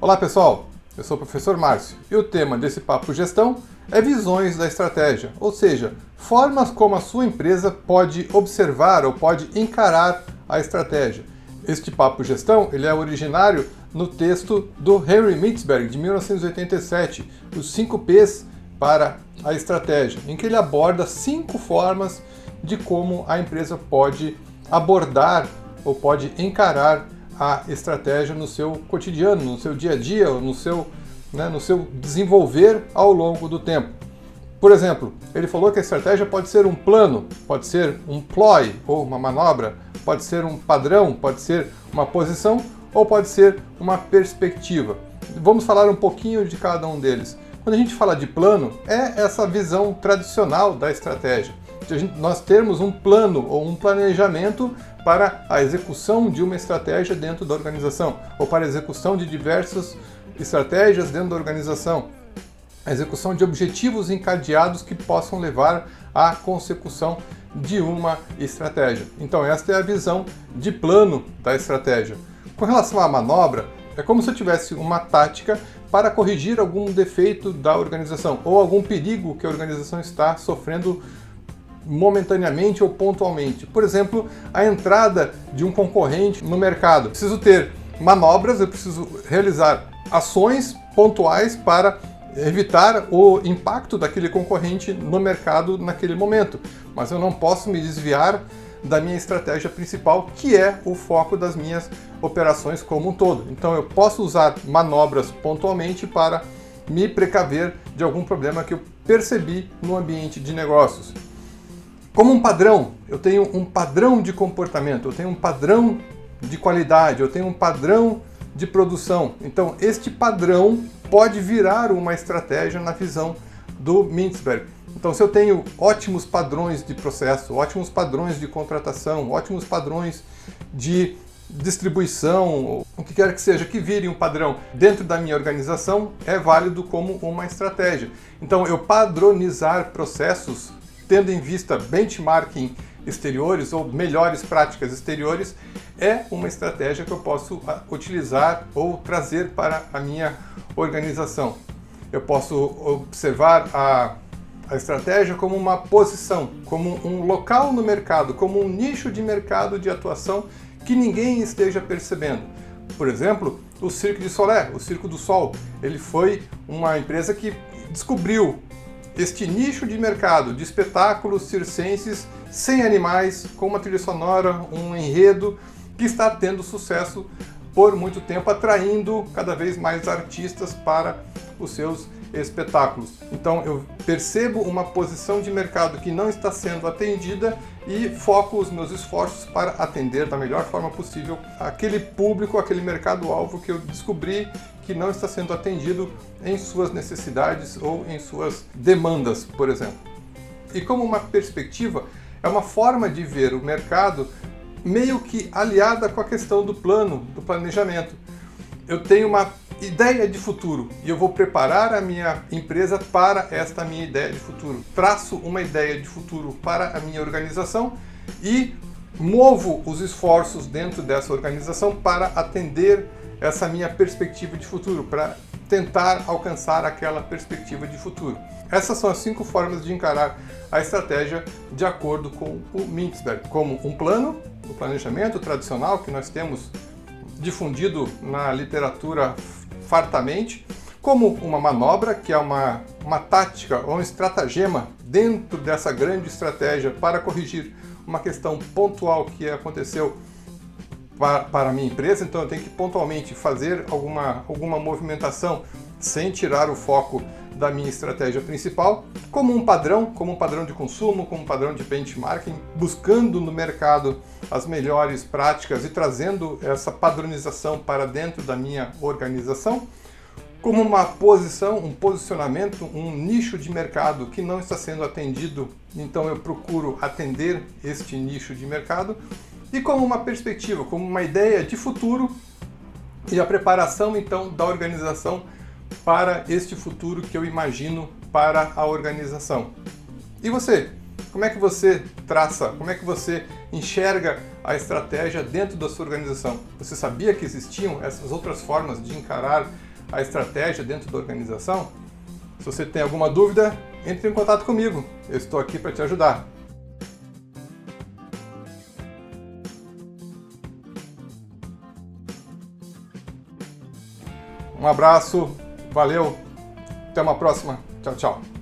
Olá pessoal, eu sou o professor Márcio e o tema desse Papo Gestão é visões da estratégia, ou seja, formas como a sua empresa pode observar ou pode encarar a estratégia. Este Papo Gestão ele é originário no texto do Henry Mintzberg, de 1987, os 5 P's para a estratégia, em que ele aborda 5 formas de como a empresa pode abordar ou pode encarar a estratégia no seu cotidiano, no seu dia a dia, no seu desenvolver ao longo do tempo. Por exemplo, ele falou que a estratégia pode ser um plano, pode ser um ploy ou uma manobra, pode ser um padrão, pode ser uma posição ou pode ser uma perspectiva. Vamos falar um pouquinho de cada um deles. Quando a gente fala de plano, é essa visão tradicional da estratégia. Nós termos um plano ou um planejamento para a execução de uma estratégia dentro da organização, ou para a execução de diversas estratégias dentro da organização, a execução de objetivos encadeados que possam levar à consecução de uma estratégia. Então esta é a visão de plano da estratégia. Com relação à manobra, é como se eu tivesse uma tática para corrigir algum defeito da organização, ou algum perigo que a organização está sofrendo momentaneamente ou pontualmente. Por exemplo, a entrada de um concorrente no mercado. Preciso ter manobras, eu preciso realizar ações pontuais para evitar o impacto daquele concorrente no mercado naquele momento. Mas eu não posso me desviar da minha estratégia principal, que é o foco das minhas operações como um todo. Então eu posso usar manobras pontualmente para me precaver de algum problema que eu percebi no ambiente de negócios. Como um padrão, eu tenho um padrão de comportamento, eu tenho um padrão de qualidade, eu tenho um padrão de produção. Então, este padrão pode virar uma estratégia na visão do Mintzberg. Então, se eu tenho ótimos padrões de processo, ótimos padrões de contratação, ótimos padrões de distribuição, o que quer que seja que vire um padrão dentro da minha organização, é válido como uma estratégia. Então, eu padronizar processos tendo em vista benchmarking exteriores ou melhores práticas exteriores, é uma estratégia que eu posso utilizar ou trazer para a minha organização. Eu posso observar a estratégia como uma posição, como um local no mercado, como um nicho de mercado de atuação que ninguém esteja percebendo. Por exemplo, o Cirque du Soleil, o Circo do Sol, ele foi uma empresa que descobriu este nicho de mercado de espetáculos circenses sem animais, com uma trilha sonora, um enredo que está tendo sucesso por muito tempo, atraindo cada vez mais artistas para os seus espetáculos. Então eu percebo uma posição de mercado que não está sendo atendida e foco os meus esforços para atender da melhor forma possível aquele público, aquele mercado-alvo que eu descobri que não está sendo atendido em suas necessidades ou em suas demandas, por exemplo. E como uma perspectiva, é uma forma de ver o mercado meio que aliada com a questão do plano, do planejamento. Eu tenho uma ideia de futuro e eu vou preparar a minha empresa para esta minha ideia de futuro. Traço uma ideia de futuro para a minha organização e movo os esforços dentro dessa organização para atender essa minha perspectiva de futuro, para tentar alcançar aquela perspectiva de futuro. Essas são as 5 formas de encarar a estratégia de acordo com o Mintzberg, como um plano, o planejamento tradicional que nós temos difundido na literatura fartamente, como uma manobra, que é uma tática ou um estratagema dentro dessa grande estratégia para corrigir uma questão pontual que aconteceu para a minha empresa. Então eu tenho que pontualmente fazer alguma movimentação sem tirar o foco da minha estratégia principal, como um padrão de consumo, como um padrão de benchmarking, buscando no mercado as melhores práticas e trazendo essa padronização para dentro da minha organização, como uma posição, um posicionamento, um nicho de mercado que não está sendo atendido, então eu procuro atender este nicho de mercado, e como uma perspectiva, como uma ideia de futuro e a preparação então da organização para este futuro que eu imagino para a organização. E você? Como é que você traça, como é que você enxerga a estratégia dentro da sua organização? Você sabia que existiam essas outras formas de encarar a estratégia dentro da organização? Se você tem alguma dúvida, entre em contato comigo. Eu estou aqui para te ajudar. Um abraço, valeu, até uma próxima. Tchau, tchau.